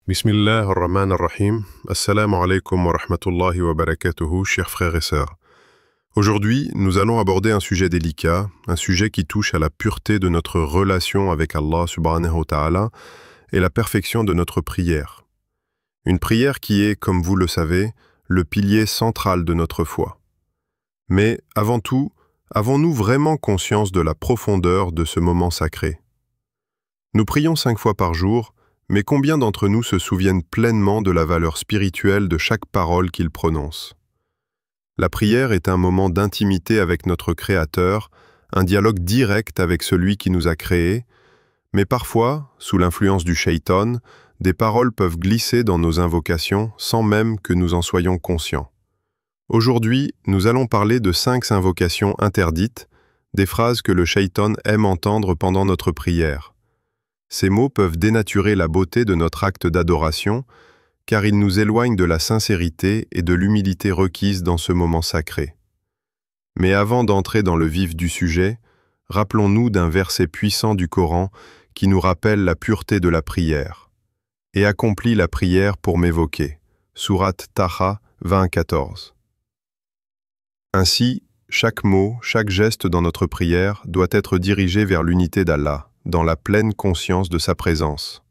Bismillah ar-Rahman ar-Rahim. Assalamu alaikum wa rahmatullahi wa barakatuhu, chers frères et sœurs. Aujourd'hui, nous allons aborder un sujet délicat, un sujet qui touche à la pureté de notre relation avec Allah subhanahu wa ta'ala et la perfection de notre prière. Une prière qui est, comme vous le savez, le pilier central de notre foi. Mais avant tout, avons-nous vraiment conscience de la profondeur de ce moment sacré? Nous prions 5 fois par jour, mais combien d'entre nous se souviennent pleinement de la valeur spirituelle de chaque parole qu'ils prononcent? La prière est un moment d'intimité avec notre Créateur, un dialogue direct avec celui qui nous a créés, mais parfois, sous l'influence du shaitan, des paroles peuvent glisser dans nos invocations sans même que nous en soyons conscients. Aujourd'hui, nous allons parler de 5 invocations interdites, des phrases que le shaitan aime entendre pendant notre prière. Ces mots peuvent dénaturer la beauté de notre acte d'adoration, car ils nous éloignent de la sincérité et de l'humilité requises dans ce moment sacré. Mais avant d'entrer dans le vif du sujet, rappelons-nous d'un verset puissant du Coran qui nous rappelle la pureté de la prière. « Et accomplis la prière pour m'évoquer » Sourate Taha 20-14. Ainsi, chaque mot, chaque geste dans notre prière doit être dirigé vers l'unité d'Allah, dans la pleine conscience de sa présence.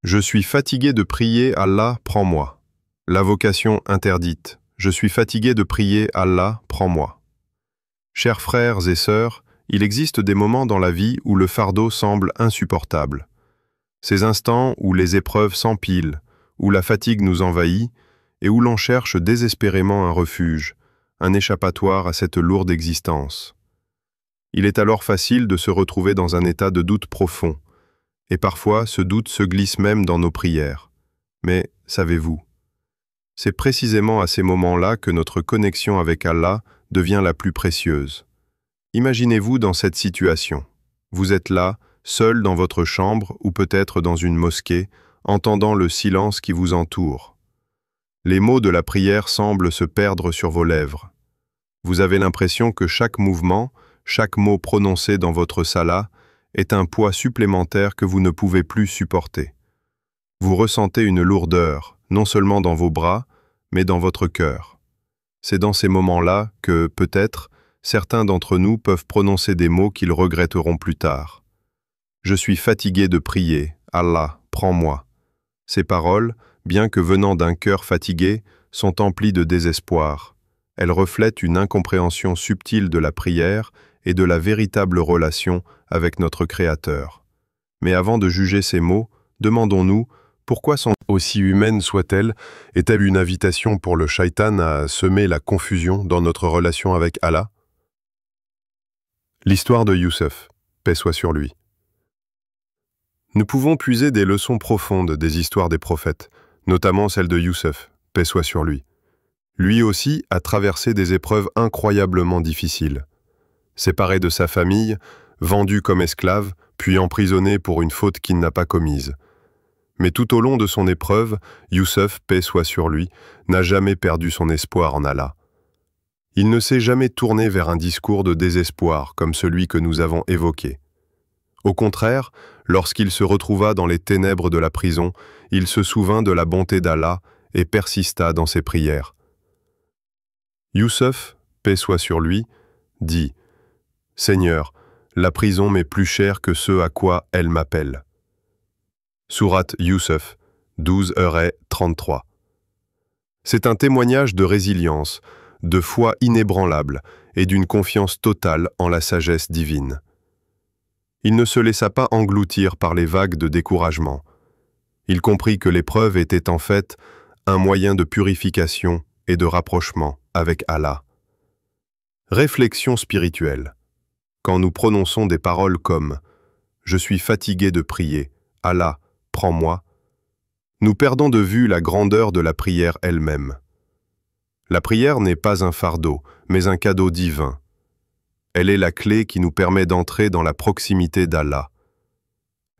Je suis fatigué de prier, Allah, prends-moi. L'invocation interdite. Je suis fatigué de prier, Allah, prends-moi. Chers frères et sœurs, il existe des moments dans la vie où le fardeau semble insupportable. Ces instants où les épreuves s'empilent, où la fatigue nous envahit et où l'on cherche désespérément un refuge, un échappatoire à cette lourde existence. Il est alors facile de se retrouver dans un état de doute profond, et parfois ce doute se glisse même dans nos prières. Mais, savez-vous, c'est précisément à ces moments-là que notre connexion avec Allah devient la plus précieuse. Imaginez-vous dans cette situation. Vous êtes là, seul dans votre chambre ou peut-être dans une mosquée, entendant le silence qui vous entoure. Les mots de la prière semblent se perdre sur vos lèvres. Vous avez l'impression que chaque mouvement, chaque mot prononcé dans votre salat est un poids supplémentaire que vous ne pouvez plus supporter. Vous ressentez une lourdeur, non seulement dans vos bras, mais dans votre cœur. C'est dans ces moments-là que, peut-être, certains d'entre nous peuvent prononcer des mots qu'ils regretteront plus tard. « Je suis fatigué de prier, Allah, prends-moi » Ces paroles, bien que venant d'un cœur fatigué, sont emplies de désespoir. Elles reflètent une incompréhension subtile de la prière et de la véritable relation avec notre Créateur. Mais avant de juger ces mots, demandons-nous pourquoi sont aussi humaines soient-elles, est-elle une invitation pour le shaitan à semer la confusion dans notre relation avec Allah? L'histoire de Youssef, paix soit sur lui. Nous pouvons puiser des leçons profondes des histoires des prophètes, notamment celle de Youssef, paix soit sur lui. Lui aussi a traversé des épreuves incroyablement difficiles. Séparé de sa famille, vendu comme esclave, puis emprisonné pour une faute qu'il n'a pas commise. Mais tout au long de son épreuve, Youssef, paix soit sur lui, n'a jamais perdu son espoir en Allah. Il ne s'est jamais tourné vers un discours de désespoir comme celui que nous avons évoqué. Au contraire, lorsqu'il se retrouva dans les ténèbres de la prison, il se souvint de la bonté d'Allah et persista dans ses prières. Youssef, paix soit sur lui, dit « Seigneur, la prison m'est plus chère que ce à quoi elle m'appelle. » Sourate Youssef, 12-33. C'est un témoignage de résilience, de foi inébranlable et d'une confiance totale en la sagesse divine. Il ne se laissa pas engloutir par les vagues de découragement. Il comprit que l'épreuve était en fait un moyen de purification et de rapprochement avec Allah. Réflexion spirituelle. Quand nous prononçons des paroles comme « Je suis fatigué de prier, Allah, prends-moi », nous perdons de vue la grandeur de la prière elle-même. La prière n'est pas un fardeau, mais un cadeau divin. Elle est la clé qui nous permet d'entrer dans la proximité d'Allah.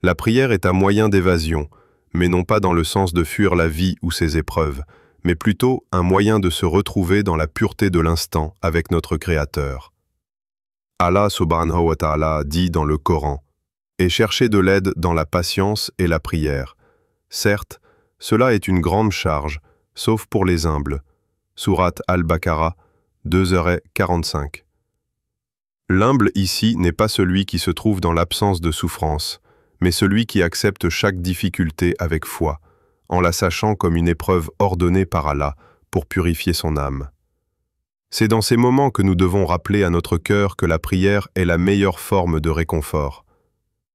La prière est un moyen d'évasion, mais non pas dans le sens de fuir la vie ou ses épreuves, mais plutôt un moyen de se retrouver dans la pureté de l'instant avec notre Créateur. Allah subhanahu wa ta'ala dit dans le Coran « Et cherchez de l'aide dans la patience et la prière. Certes, cela est une grande charge, sauf pour les humbles. Sourate Al-Baqarah, 2h45. L'humble ici n'est pas celui qui se trouve dans l'absence de souffrance, mais celui qui accepte chaque difficulté avec foi, en la sachant comme une épreuve ordonnée par Allah pour purifier son âme. C'est dans ces moments que nous devons rappeler à notre cœur que la prière est la meilleure forme de réconfort.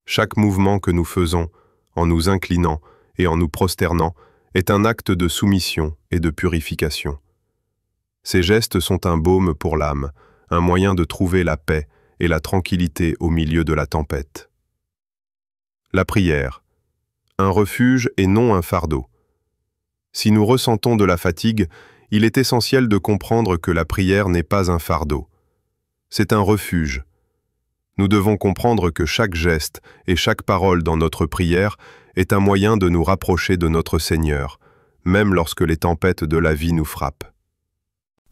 Chaque mouvement que nous faisons, en nous inclinant et en nous prosternant, est un acte de soumission et de purification. Ces gestes sont un baume pour l'âme, un moyen de trouver la paix et la tranquillité au milieu de la tempête. La prière, un refuge et non un fardeau. Si nous ressentons de la fatigue, il est essentiel de comprendre que la prière n'est pas un fardeau. C'est un refuge. Nous devons comprendre que chaque geste et chaque parole dans notre prière est un moyen de nous rapprocher de notre Seigneur, même lorsque les tempêtes de la vie nous frappent.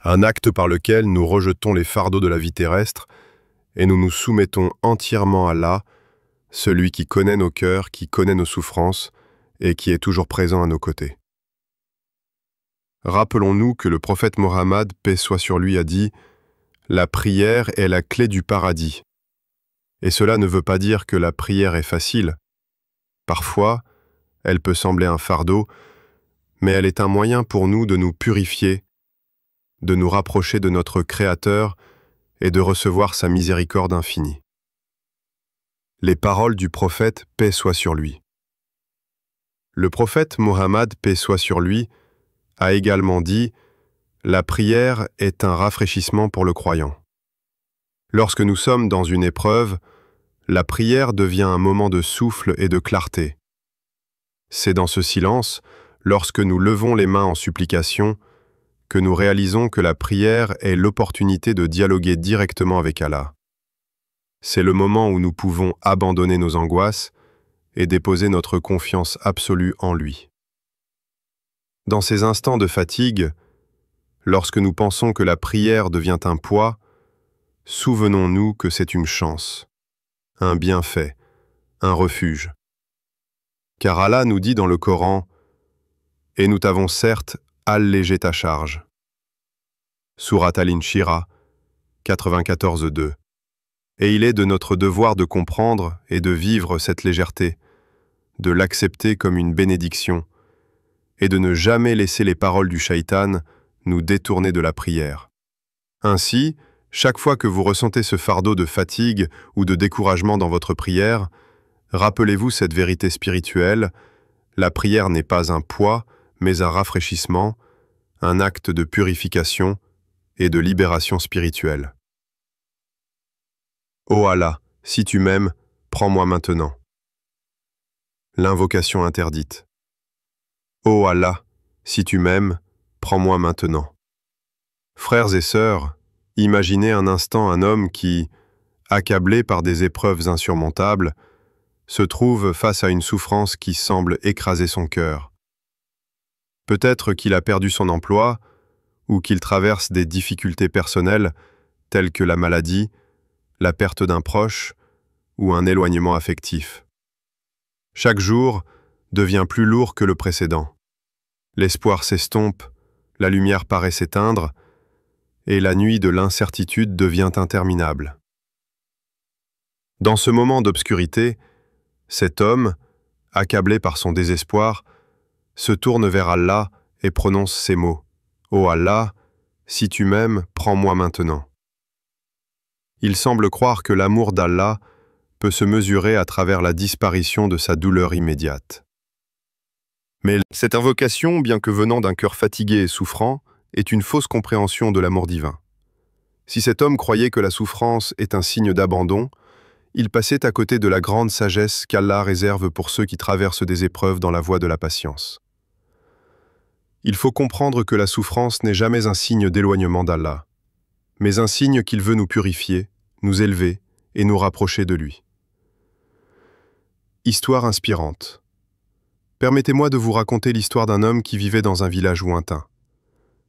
Un acte par lequel nous rejetons les fardeaux de la vie terrestre et nous nous soumettons entièrement à Allah, celui qui connaît nos cœurs, qui connaît nos souffrances et qui est toujours présent à nos côtés. Rappelons-nous que le prophète Mohammed, paix soit sur lui, a dit « La prière est la clé du paradis ». Et cela ne veut pas dire que la prière est facile. Parfois, elle peut sembler un fardeau, mais elle est un moyen pour nous de nous purifier, de nous rapprocher de notre Créateur et de recevoir sa miséricorde infinie. Les paroles du prophète, paix soit sur lui. Le prophète Mohammed, paix soit sur lui, a également dit « La prière est un rafraîchissement pour le croyant ». Lorsque nous sommes dans une épreuve, la prière devient un moment de souffle et de clarté. C'est dans ce silence, lorsque nous levons les mains en supplication, que nous réalisons que la prière est l'opportunité de dialoguer directement avec Allah. C'est le moment où nous pouvons abandonner nos angoisses et déposer notre confiance absolue en lui. Dans ces instants de fatigue, lorsque nous pensons que la prière devient un poids, souvenons-nous que c'est une chance, un bienfait, un refuge. Car Allah nous dit dans le Coran « Et nous t'avons certes allégé ta charge ». Sourate Al-Inshirah, 94-2. Et il est de notre devoir de comprendre et de vivre cette légèreté, de l'accepter comme une bénédiction, et de ne jamais laisser les paroles du shaitan nous détourner de la prière. Ainsi, chaque fois que vous ressentez ce fardeau de fatigue ou de découragement dans votre prière, rappelez-vous cette vérité spirituelle, la prière n'est pas un poids, mais un rafraîchissement, un acte de purification et de libération spirituelle. Ô Allah, si tu m'aimes, prends-moi maintenant. L'invocation interdite. Ô Allah, si tu m'aimes, prends-moi maintenant. Frères et sœurs, imaginez un instant un homme qui, accablé par des épreuves insurmontables, se trouve face à une souffrance qui semble écraser son cœur. Peut-être qu'il a perdu son emploi ou qu'il traverse des difficultés personnelles telles que la maladie, la perte d'un proche ou un éloignement affectif. Chaque jour devient plus lourd que le précédent. L'espoir s'estompe, la lumière paraît s'éteindre, et la nuit de l'incertitude devient interminable. Dans ce moment d'obscurité, cet homme, accablé par son désespoir, se tourne vers Allah et prononce ces mots. « Ô Allah, si tu m'aimes, prends-moi maintenant. » Il semble croire que l'amour d'Allah peut se mesurer à travers la disparition de sa douleur immédiate. Mais cette invocation, bien que venant d'un cœur fatigué et souffrant, est une fausse compréhension de l'amour divin. Si cet homme croyait que la souffrance est un signe d'abandon, il passait à côté de la grande sagesse qu'Allah réserve pour ceux qui traversent des épreuves dans la voie de la patience. Il faut comprendre que la souffrance n'est jamais un signe d'éloignement d'Allah, mais un signe qu'il veut nous purifier, nous élever et nous rapprocher de lui. Histoire inspirante. Permettez-moi de vous raconter l'histoire d'un homme qui vivait dans un village lointain.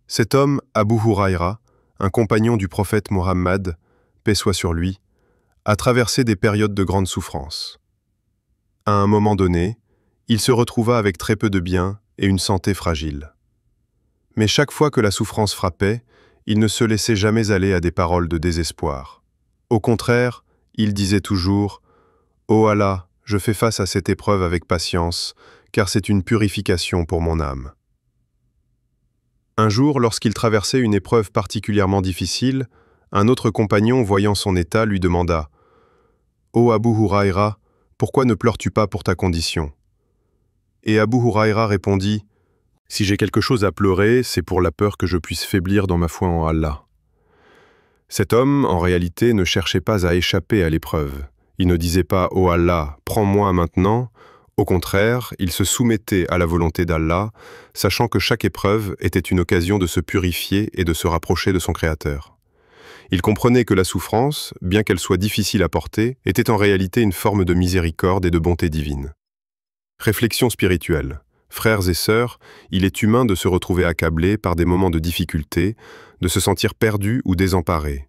Cet homme, Abu Huraïra, un compagnon du prophète Mohammed, paix soit sur lui, a traversé des périodes de grande souffrance. À un moment donné, Il se retrouva avec très peu de biens et une santé fragile. Mais chaque fois que la souffrance frappait, il ne se laissait jamais aller à des paroles de désespoir. Au contraire, il disait toujours « Ô Allah, je fais face à cette épreuve avec patience, car c'est une purification pour mon âme. » Un jour, lorsqu'il traversait une épreuve particulièrement difficile, un autre compagnon, voyant son état, lui demanda « Ô Abu Huraïra, pourquoi ne pleures-tu pas pour ta condition ?» Et Abu Huraïra répondit « Si j'ai quelque chose à pleurer, c'est pour la peur que je puisse faiblir dans ma foi en Allah. » Cet homme, en réalité, ne cherchait pas à échapper à l'épreuve. Il ne disait pas « Ô Allah, prends-moi maintenant ». Au contraire, il se soumettait à la volonté d'Allah, sachant que chaque épreuve était une occasion de se purifier et de se rapprocher de son Créateur. Il comprenait que la souffrance, bien qu'elle soit difficile à porter, était en réalité une forme de miséricorde et de bonté divine. Réflexion spirituelle. Frères et sœurs, il est humain de se retrouver accablé par des moments de difficulté, de se sentir perdu ou désemparé.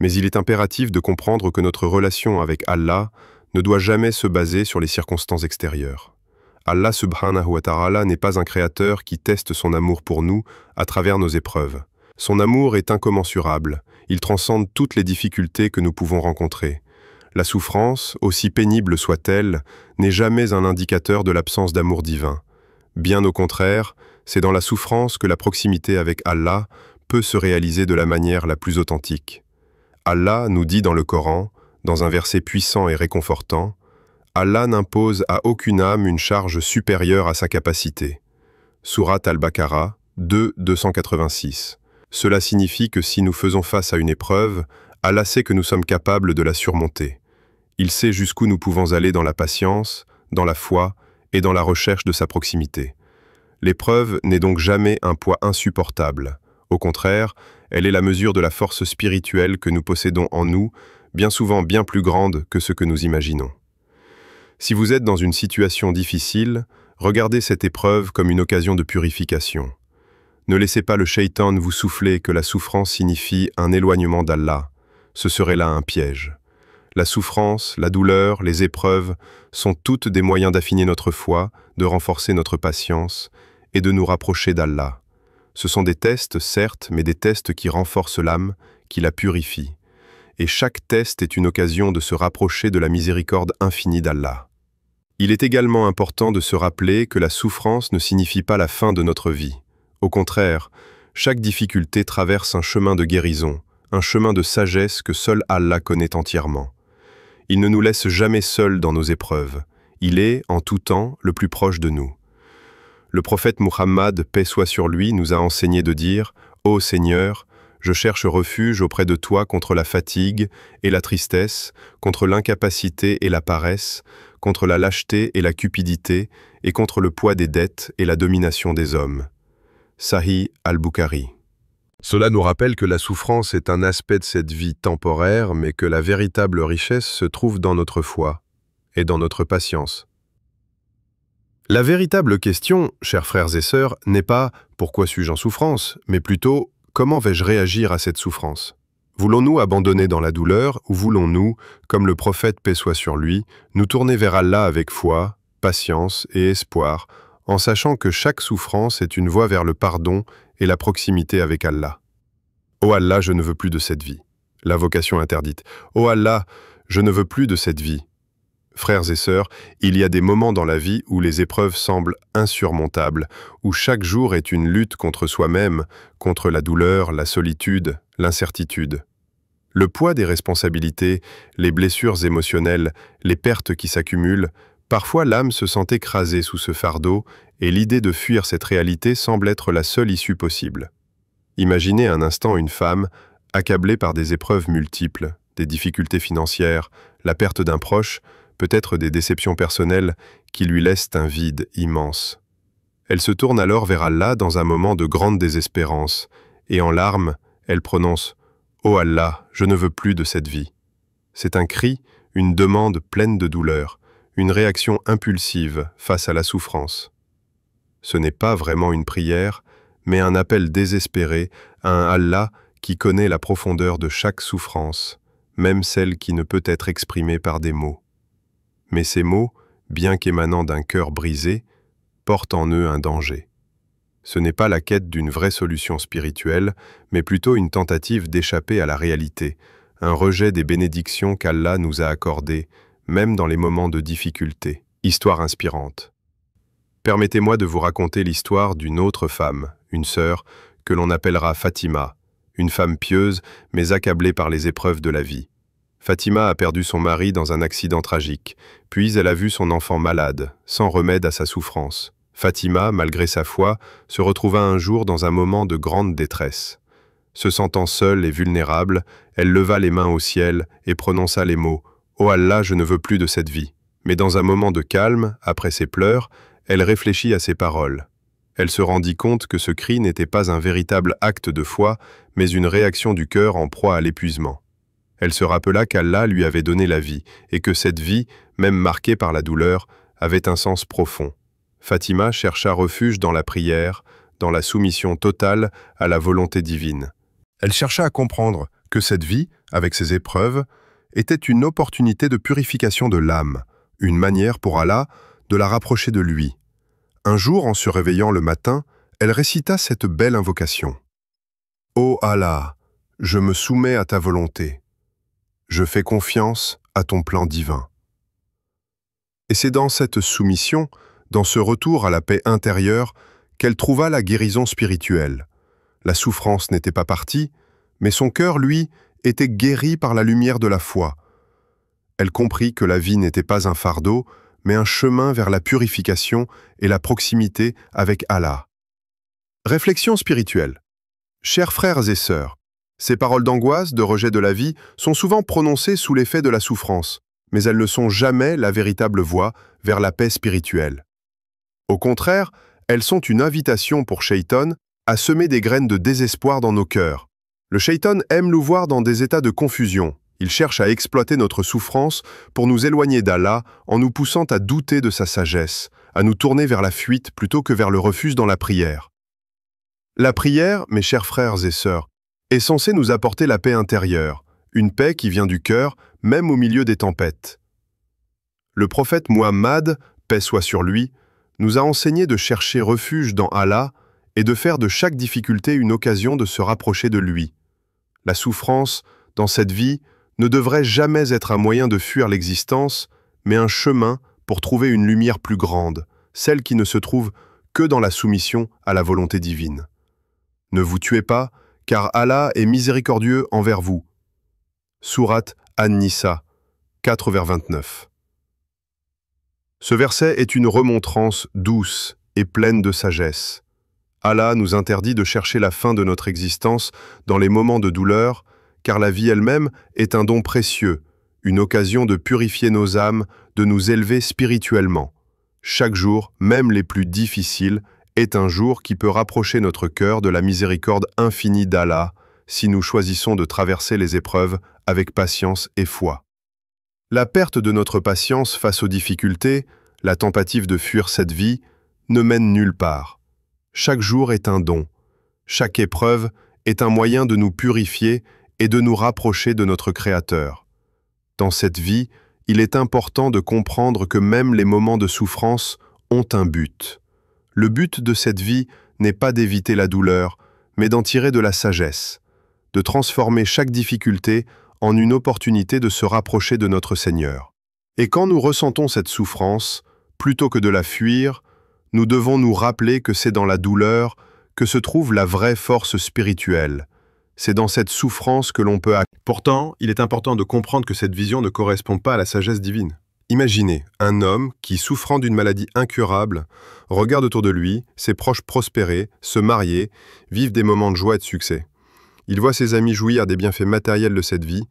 Mais il est impératif de comprendre que notre relation avec Allah ne doit jamais se baser sur les circonstances extérieures. Allah subhanahu wa ta'ala n'est pas un créateur qui teste son amour pour nous à travers nos épreuves. Son amour est incommensurable, il transcende toutes les difficultés que nous pouvons rencontrer. La souffrance, aussi pénible soit-elle, n'est jamais un indicateur de l'absence d'amour divin. Bien au contraire, c'est dans la souffrance que la proximité avec Allah peut se réaliser de la manière la plus authentique. Allah nous dit dans le Coran, dans un verset puissant et réconfortant, « Allah n'impose à aucune âme une charge supérieure à sa capacité. » Sourate Al-Baqarah 2, 286. Cela signifie que si nous faisons face à une épreuve, Allah sait que nous sommes capables de la surmonter. Il sait jusqu'où nous pouvons aller dans la patience, dans la foi et dans la recherche de sa proximité. L'épreuve n'est donc jamais un poids insupportable. Au contraire, elle est la mesure de la force spirituelle que nous possédons en nous, bien souvent bien plus grande que ce que nous imaginons. Si vous êtes dans une situation difficile, regardez cette épreuve comme une occasion de purification. Ne laissez pas le shaitan vous souffler que la souffrance signifie un éloignement d'Allah. Ce serait là un piège. La souffrance, la douleur, les épreuves sont toutes des moyens d'affiner notre foi, de renforcer notre patience et de nous rapprocher d'Allah. Ce sont des tests, certes, mais des tests qui renforcent l'âme, qui la purifient. Et chaque test est une occasion de se rapprocher de la miséricorde infinie d'Allah. Il est également important de se rappeler que la souffrance ne signifie pas la fin de notre vie. Au contraire, chaque difficulté traverse un chemin de guérison, un chemin de sagesse que seul Allah connaît entièrement. Il ne nous laisse jamais seuls dans nos épreuves. Il est, en tout temps, le plus proche de nous. Le prophète Muhammad, paix soit sur lui, nous a enseigné de dire « Ô Seigneur, je cherche refuge auprès de toi contre la fatigue et la tristesse, contre l'incapacité et la paresse, contre la lâcheté et la cupidité, et contre le poids des dettes et la domination des hommes. » Sahih al-Bukhari. Cela nous rappelle que la souffrance est un aspect de cette vie temporaire, mais que la véritable richesse se trouve dans notre foi et dans notre patience. La véritable question, chers frères et sœurs, n'est pas « pourquoi suis-je en souffrance ?», mais plutôt « comment vais-je réagir à cette souffrance ?» Voulons-nous abandonner dans la douleur ou voulons-nous, comme le prophète paix soit sur lui, nous tourner vers Allah avec foi, patience et espoir, en sachant que chaque souffrance est une voie vers le pardon et la proximité avec Allah. Ô Allah, je ne veux plus de cette vie. L'invocation interdite. Ô Allah, je ne veux plus de cette vie. Frères et sœurs, il y a des moments dans la vie où les épreuves semblent insurmontables, où chaque jour est une lutte contre soi-même, contre la douleur, la solitude, l'incertitude. Le poids des responsabilités, les blessures émotionnelles, les pertes qui s'accumulent, parfois l'âme se sent écrasée sous ce fardeau et l'idée de fuir cette réalité semble être la seule issue possible. Imaginez un instant une femme accablée par des épreuves multiples, des difficultés financières, la perte d'un proche, peut-être des déceptions personnelles qui lui laissent un vide immense. Elle se tourne alors vers Allah dans un moment de grande désespérance, et en larmes, elle prononce « Ô Allah, je ne veux plus de cette vie ». C'est un cri, une demande pleine de douleur, une réaction impulsive face à la souffrance. Ce n'est pas vraiment une prière, mais un appel désespéré à un Allah qui connaît la profondeur de chaque souffrance, même celle qui ne peut être exprimée par des mots. Mais ces mots, bien qu'émanant d'un cœur brisé, portent en eux un danger. Ce n'est pas la quête d'une vraie solution spirituelle, mais plutôt une tentative d'échapper à la réalité, un rejet des bénédictions qu'Allah nous a accordées, même dans les moments de difficulté. Histoire inspirante. Permettez-moi de vous raconter l'histoire d'une autre femme, une sœur, que l'on appellera Fatima, une femme pieuse, mais accablée par les épreuves de la vie. Fatima a perdu son mari dans un accident tragique, puis elle a vu son enfant malade, sans remède à sa souffrance. Fatima, malgré sa foi, se retrouva un jour dans un moment de grande détresse. Se sentant seule et vulnérable, elle leva les mains au ciel et prononça les mots « Oh Allah, je ne veux plus de cette vie ». Mais dans un moment de calme, après ses pleurs, elle réfléchit à ses paroles. Elle se rendit compte que ce cri n'était pas un véritable acte de foi, mais une réaction du cœur en proie à l'épuisement. Elle se rappela qu'Allah lui avait donné la vie, et que cette vie, même marquée par la douleur, avait un sens profond. Fatima chercha refuge dans la prière, dans la soumission totale à la volonté divine. Elle chercha à comprendre que cette vie, avec ses épreuves, était une opportunité de purification de l'âme, une manière pour Allah de la rapprocher de lui. Un jour, en se réveillant le matin, elle récita cette belle invocation. « Ô Allah, je me soumets à ta volonté. Je fais confiance à ton plan divin. » Et c'est dans cette soumission, dans ce retour à la paix intérieure, qu'elle trouva la guérison spirituelle. La souffrance n'était pas partie, mais son cœur, lui, était guéri par la lumière de la foi. Elle comprit que la vie n'était pas un fardeau, mais un chemin vers la purification et la proximité avec Allah. Réflexion spirituelle. Chers frères et sœurs, ces paroles d'angoisse, de rejet de la vie, sont souvent prononcées sous l'effet de la souffrance, mais elles ne sont jamais la véritable voie vers la paix spirituelle. Au contraire, elles sont une invitation pour Shaitan à semer des graines de désespoir dans nos cœurs. Le Shaitan aime nous voir dans des états de confusion. Il cherche à exploiter notre souffrance pour nous éloigner d'Allah en nous poussant à douter de sa sagesse, à nous tourner vers la fuite plutôt que vers le refuge dans la prière. La prière, mes chers frères et sœurs, est censée nous apporter la paix intérieure, une paix qui vient du cœur, même au milieu des tempêtes. Le prophète Muhammad, paix soit sur lui, nous a enseigné de chercher refuge dans Allah et de faire de chaque difficulté une occasion de se rapprocher de lui. La souffrance, dans cette vie, ne devrait jamais être un moyen de fuir l'existence, mais un chemin pour trouver une lumière plus grande, celle qui ne se trouve que dans la soumission à la volonté divine. Ne vous tuez pas, car Allah est miséricordieux envers vous. Sourate An-Nisa, 4 vers 29. Ce verset est une remontrance douce et pleine de sagesse. Allah nous interdit de chercher la fin de notre existence dans les moments de douleur, car la vie elle-même est un don précieux, une occasion de purifier nos âmes, de nous élever spirituellement. Chaque jour, même les plus difficiles, est un jour qui peut rapprocher notre cœur de la miséricorde infinie d'Allah, si nous choisissons de traverser les épreuves avec patience et foi. La perte de notre patience face aux difficultés, la tentative de fuir cette vie, ne mène nulle part. Chaque jour est un don. Chaque épreuve est un moyen de nous purifier et de nous rapprocher de notre Créateur. Dans cette vie, il est important de comprendre que même les moments de souffrance ont un but. Le but de cette vie n'est pas d'éviter la douleur, mais d'en tirer de la sagesse, de transformer chaque difficulté en une opportunité de se rapprocher de notre Seigneur. Et quand nous ressentons cette souffrance, plutôt que de la fuir, nous devons nous rappeler que c'est dans la douleur que se trouve la vraie force spirituelle. C'est dans cette souffrance que l'on peut acter. Pourtant, il est important de comprendre que cette vision ne correspond pas à la sagesse divine. Imaginez un homme qui, souffrant d'une maladie incurable, regarde autour de lui, ses proches prospérer, se marier, vivre des moments de joie et de succès. Il voit ses amis jouir des bienfaits matériels de cette vie,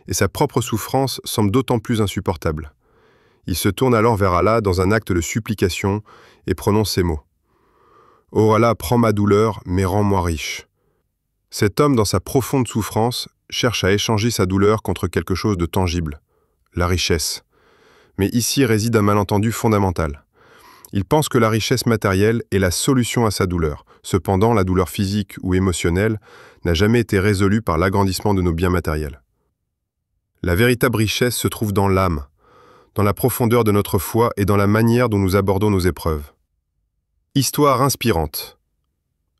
et sa propre souffrance semble d'autant plus insupportable. Il se tourne alors vers Allah dans un acte de supplication et prononce ces mots. « Ô Allah, prends ma douleur, mais rends-moi riche. » Cet homme, dans sa profonde souffrance, cherche à échanger sa douleur contre quelque chose de tangible, la richesse. Mais ici réside un malentendu fondamental. Il pense que la richesse matérielle est la solution à sa douleur. Cependant, la douleur physique ou émotionnelle n'a jamais été résolue par l'agrandissement de nos biens matériels. La véritable richesse se trouve dans l'âme, dans la profondeur de notre foi et dans la manière dont nous abordons nos épreuves. Histoire inspirante.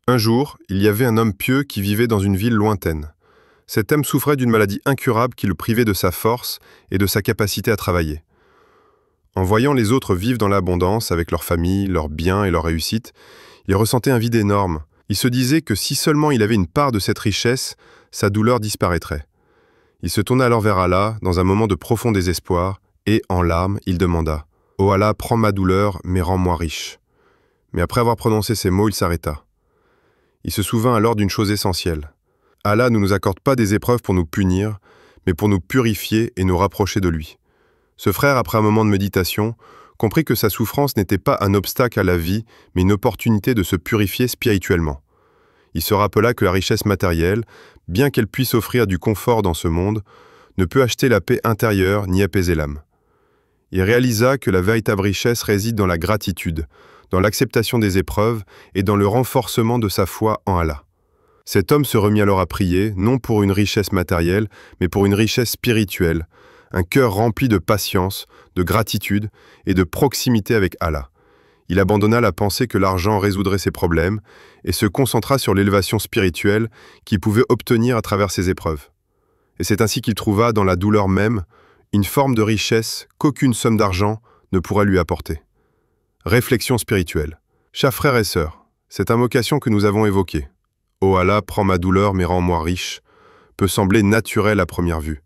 Un jour, il y avait un homme pieux qui vivait dans une ville lointaine. Cet homme souffrait d'une maladie incurable qui le privait de sa force et de sa capacité à travailler. En voyant les autres vivre dans l'abondance avec leur famille, leurs biens et leur réussite, il ressentait un vide énorme. Il se disait que si seulement il avait une part de cette richesse, sa douleur disparaîtrait. Il se tourna alors vers Allah dans un moment de profond désespoir et, en larmes, il demanda « Ô Allah, prends ma douleur, mais rends-moi riche. » Mais après avoir prononcé ces mots, il s'arrêta. Il se souvint alors d'une chose essentielle. Allah ne nous accorde pas des épreuves pour nous punir, mais pour nous purifier et nous rapprocher de lui. Ce frère, après un moment de méditation, comprit que sa souffrance n'était pas un obstacle à la vie, mais une opportunité de se purifier spirituellement. Il se rappela que la richesse matérielle, bien qu'elle puisse offrir du confort dans ce monde, ne peut acheter la paix intérieure ni apaiser l'âme. Il réalisa que la véritable richesse réside dans la gratitude, dans l'acceptation des épreuves et dans le renforcement de sa foi en Allah. Cet homme se remit alors à prier, non pour une richesse matérielle, mais pour une richesse spirituelle, un cœur rempli de patience, de gratitude et de proximité avec Allah. Il abandonna la pensée que l'argent résoudrait ses problèmes et se concentra sur l'élévation spirituelle qu'il pouvait obtenir à travers ses épreuves. Et c'est ainsi qu'il trouva, dans la douleur même, une forme de richesse qu'aucune somme d'argent ne pourra lui apporter. Réflexion spirituelle. Chers frères et sœurs, cette invocation que nous avons évoquée, « Ô Allah, prends ma douleur mais rends-moi riche », peut sembler naturelle à première vue,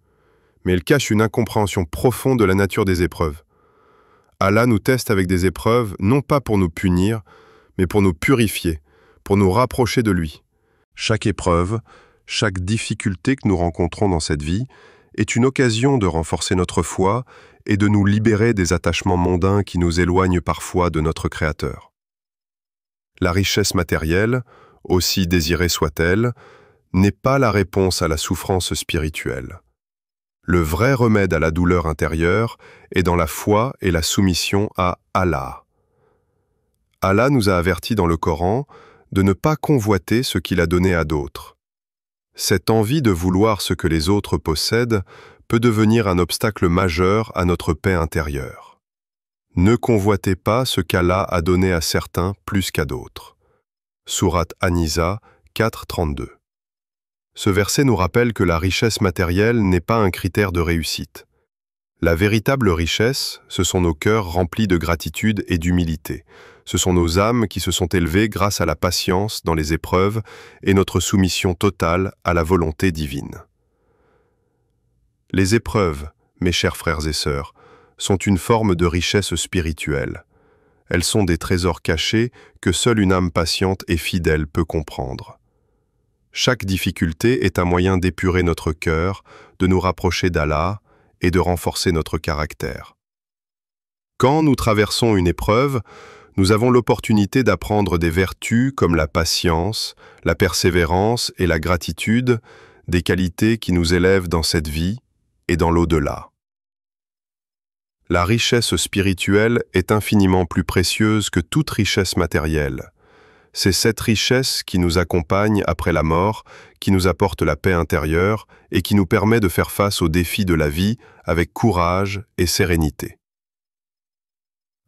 mais elle cache une incompréhension profonde de la nature des épreuves. Allah nous teste avec des épreuves, non pas pour nous punir, mais pour nous purifier, pour nous rapprocher de lui. Chaque épreuve, chaque difficulté que nous rencontrons dans cette vie est une occasion de renforcer notre foi et de nous libérer des attachements mondains qui nous éloignent parfois de notre Créateur. La richesse matérielle, aussi désirée soit-elle, n'est pas la réponse à la souffrance spirituelle. Le vrai remède à la douleur intérieure est dans la foi et la soumission à Allah. Allah nous a avertis dans le Coran de ne pas convoiter ce qu'il a donné à d'autres. Cette envie de vouloir ce que les autres possèdent peut devenir un obstacle majeur à notre paix intérieure. Ne convoitez pas ce qu'Allah a donné à certains plus qu'à d'autres. Sourate An-Nisa 4:32. Ce verset nous rappelle que la richesse matérielle n'est pas un critère de réussite. La véritable richesse, ce sont nos cœurs remplis de gratitude et d'humilité. Ce sont nos âmes qui se sont élevées grâce à la patience dans les épreuves et notre soumission totale à la volonté divine. Les épreuves, mes chers frères et sœurs, sont une forme de richesse spirituelle. Elles sont des trésors cachés que seule une âme patiente et fidèle peut comprendre. Chaque difficulté est un moyen d'épurer notre cœur, de nous rapprocher d'Allah et de renforcer notre caractère. Quand nous traversons une épreuve, nous avons l'opportunité d'apprendre des vertus comme la patience, la persévérance et la gratitude, des qualités qui nous élèvent dans cette vie et dans l'au-delà. La richesse spirituelle est infiniment plus précieuse que toute richesse matérielle. C'est cette richesse qui nous accompagne après la mort, qui nous apporte la paix intérieure et qui nous permet de faire face aux défis de la vie avec courage et sérénité.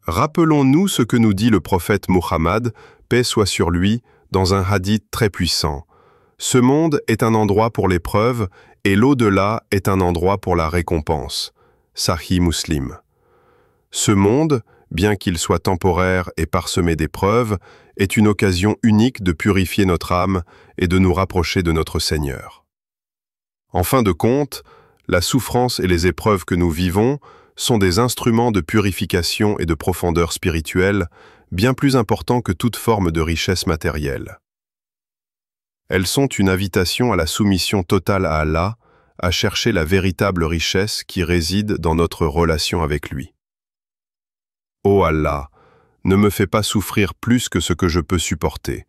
Rappelons-nous ce que nous dit le prophète Muhammad, paix soit sur lui, dans un hadith très puissant. Ce monde est un endroit pour l'épreuve et l'au-delà est un endroit pour la récompense. Sahih Muslim. Ce monde, bien qu'il soit temporaire et parsemé d'épreuves, est une occasion unique de purifier notre âme et de nous rapprocher de notre Seigneur. En fin de compte, la souffrance et les épreuves que nous vivons sont des instruments de purification et de profondeur spirituelle, bien plus importants que toute forme de richesse matérielle. Elles sont une invitation à la soumission totale à Allah, à chercher la véritable richesse qui réside dans notre relation avec lui. Ô Allah, ne me fais pas souffrir plus que ce que je peux supporter.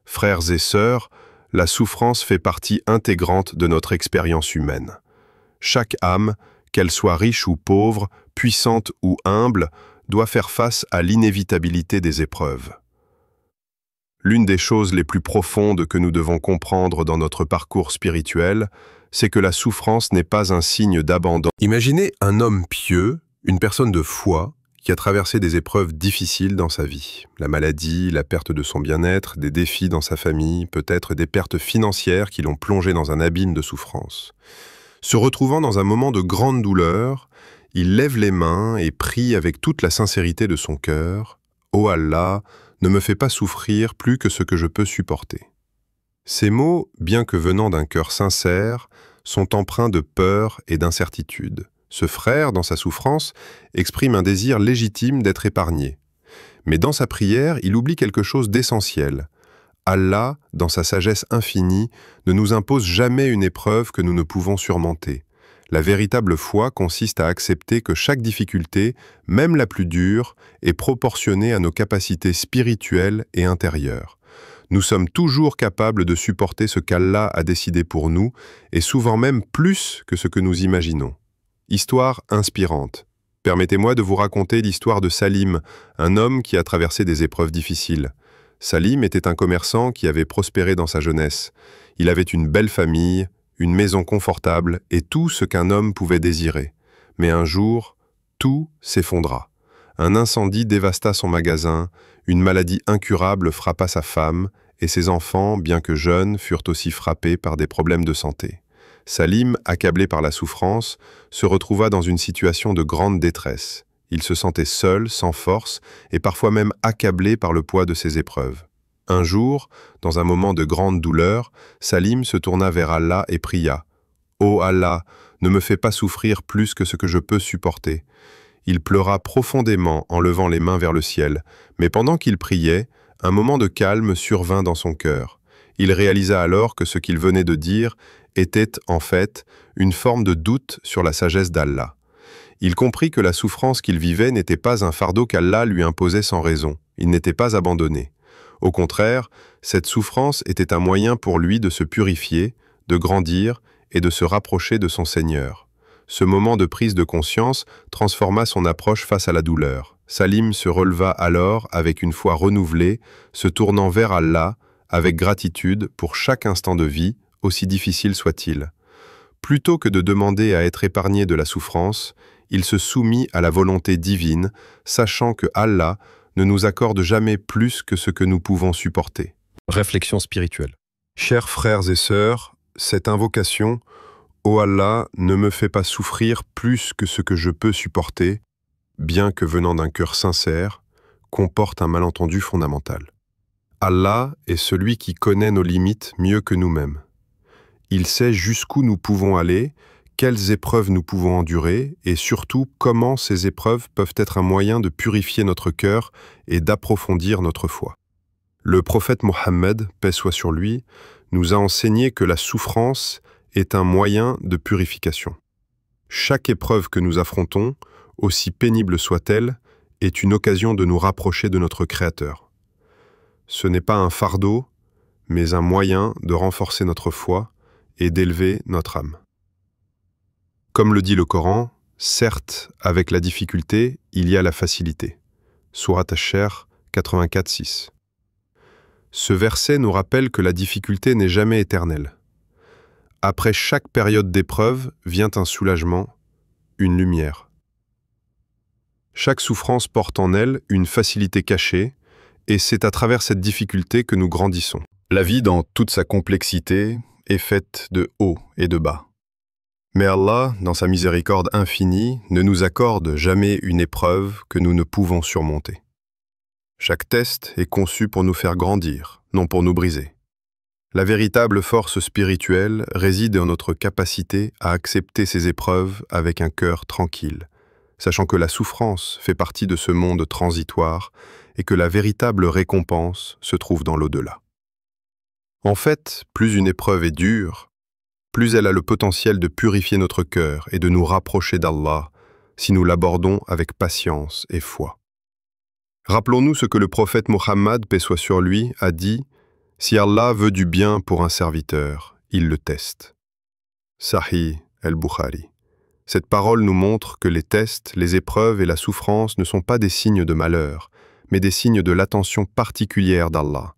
Frères et sœurs, la souffrance fait partie intégrante de notre expérience humaine. Chaque âme, qu'elle soit riche ou pauvre, puissante ou humble, doit faire face à l'inévitabilité des épreuves. L'une des choses les plus profondes que nous devons comprendre dans notre parcours spirituel, c'est que la souffrance n'est pas un signe d'abandon. Imaginez un homme pieux, Une personne de foi qui a traversé des épreuves difficiles dans sa vie. La maladie, la perte de son bien-être, des défis dans sa famille, peut-être des pertes financières qui l'ont plongé dans un abîme de souffrance. Se retrouvant dans un moment de grande douleur, il lève les mains et prie avec toute la sincérité de son cœur. « Ô Allah, ne me fais pas souffrir plus que ce que je peux supporter. » Ces mots, bien que venant d'un cœur sincère, sont empreints de peur et d'incertitude. Ce frère, dans sa souffrance, exprime un désir légitime d'être épargné. Mais dans sa prière, il oublie quelque chose d'essentiel. Allah, dans sa sagesse infinie, ne nous impose jamais une épreuve que nous ne pouvons surmonter. La véritable foi consiste à accepter que chaque difficulté, même la plus dure, est proportionnée à nos capacités spirituelles et intérieures. Nous sommes toujours capables de supporter ce qu'Allah a décidé pour nous, et souvent même plus que ce que nous imaginons. Histoire inspirante. Permettez-moi de vous raconter l'histoire de Salim, un homme qui a traversé des épreuves difficiles. Salim était un commerçant qui avait prospéré dans sa jeunesse. Il avait une belle famille, une maison confortable et tout ce qu'un homme pouvait désirer. Mais un jour, tout s'effondra. Un incendie dévasta son magasin, une maladie incurable frappa sa femme, et ses enfants, bien que jeunes, furent aussi frappés par des problèmes de santé. Salim, accablé par la souffrance, se retrouva dans une situation de grande détresse. Il se sentait seul, sans force, et parfois même accablé par le poids de ses épreuves. Un jour, dans un moment de grande douleur, Salim se tourna vers Allah et pria « Ô Allah, ne me fais pas souffrir plus que ce que je peux supporter. » Il pleura profondément en levant les mains vers le ciel, mais pendant qu'il priait, un moment de calme survint dans son cœur. Il réalisa alors que ce qu'il venait de dire était, en fait, une forme de doute sur la sagesse d'Allah. Il comprit que la souffrance qu'il vivait n'était pas un fardeau qu'Allah lui imposait sans raison. Il n'était pas abandonné. Au contraire, cette souffrance était un moyen pour lui de se purifier, de grandir et de se rapprocher de son Seigneur. Ce moment de prise de conscience transforma son approche face à la douleur. Salim se releva alors avec une foi renouvelée, se tournant vers Allah avec gratitude pour chaque instant de vie, aussi difficile soit-il. Plutôt que de demander à être épargné de la souffrance, il se soumit à la volonté divine, sachant que Allah ne nous accorde jamais plus que ce que nous pouvons supporter. Réflexion spirituelle. Chers frères et sœurs, cette invocation « Ô Allah, ne me fais pas souffrir plus que ce que je peux supporter », bien que venant d'un cœur sincère, comporte un malentendu fondamental. Allah est celui qui connaît nos limites mieux que nous-mêmes. Il sait jusqu'où nous pouvons aller, quelles épreuves nous pouvons endurer et surtout comment ces épreuves peuvent être un moyen de purifier notre cœur et d'approfondir notre foi. Le prophète Mohammed, paix soit sur lui, nous a enseigné que la souffrance est un moyen de purification. Chaque épreuve que nous affrontons, aussi pénible soit-elle, est une occasion de nous rapprocher de notre Créateur. Ce n'est pas un fardeau, mais un moyen de renforcer notre foi et d'élever notre âme. Comme le dit le Coran, certes, avec la difficulté, il y a la facilité. Surat Ash-Sher 84:6. Ce verset nous rappelle que la difficulté n'est jamais éternelle. Après chaque période d'épreuve vient un soulagement, une lumière. Chaque souffrance porte en elle une facilité cachée, et c'est à travers cette difficulté que nous grandissons. La vie, dans toute sa complexité, est faite de hauts et de bas. Mais Allah, dans sa miséricorde infinie, ne nous accorde jamais une épreuve que nous ne pouvons surmonter. Chaque test est conçu pour nous faire grandir, non pour nous briser. La véritable force spirituelle réside en notre capacité à accepter ces épreuves avec un cœur tranquille, sachant que la souffrance fait partie de ce monde transitoire et que la véritable récompense se trouve dans l'au-delà. En fait, plus une épreuve est dure, plus elle a le potentiel de purifier notre cœur et de nous rapprocher d'Allah si nous l'abordons avec patience et foi. Rappelons-nous ce que le prophète Mohammed, paix soit sur lui, a dit « Si Allah veut du bien pour un serviteur, il le teste ». Sahih al-Bukhari. Cette parole nous montre que les tests, les épreuves et la souffrance ne sont pas des signes de malheur, mais des signes de l'attention particulière d'Allah.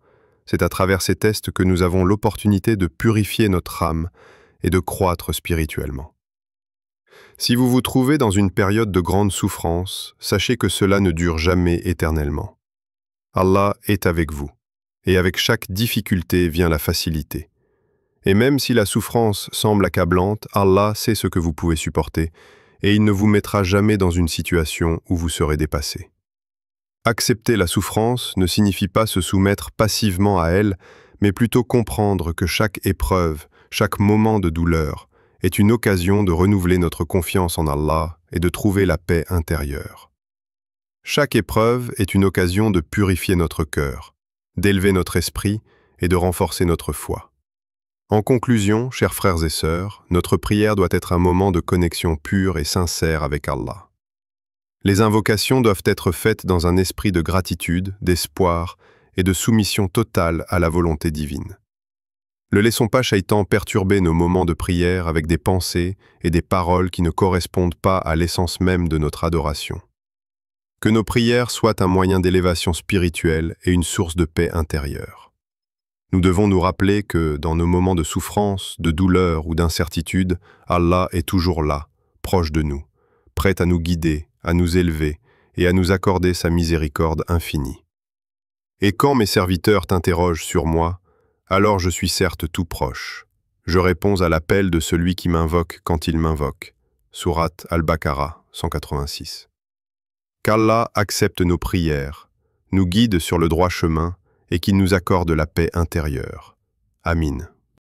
C'est à travers ces tests que nous avons l'opportunité de purifier notre âme et de croître spirituellement. Si vous vous trouvez dans une période de grande souffrance, sachez que cela ne dure jamais éternellement. Allah est avec vous, et avec chaque difficulté vient la facilité. Et même si la souffrance semble accablante, Allah sait ce que vous pouvez supporter, et il ne vous mettra jamais dans une situation où vous serez dépassé. Accepter la souffrance ne signifie pas se soumettre passivement à elle, mais plutôt comprendre que chaque épreuve, chaque moment de douleur, est une occasion de renouveler notre confiance en Allah et de trouver la paix intérieure. Chaque épreuve est une occasion de purifier notre cœur, d'élever notre esprit et de renforcer notre foi. En conclusion, chers frères et sœurs, notre prière doit être un moment de connexion pure et sincère avec Allah. Les invocations doivent être faites dans un esprit de gratitude, d'espoir et de soumission totale à la volonté divine. Ne laissons pas Shaitan perturber nos moments de prière avec des pensées et des paroles qui ne correspondent pas à l'essence même de notre adoration. Que nos prières soient un moyen d'élévation spirituelle et une source de paix intérieure. Nous devons nous rappeler que, dans nos moments de souffrance, de douleur ou d'incertitude, Allah est toujours là, proche de nous, prêt à nous guider, à nous élever et à nous accorder sa miséricorde infinie. Et quand mes serviteurs t'interrogent sur moi, alors je suis certes tout proche. Je réponds à l'appel de celui qui m'invoque quand il m'invoque. Sourate Al-Baqarah, 186. Qu'Allah accepte nos prières, nous guide sur le droit chemin et qu'il nous accorde la paix intérieure. Amin.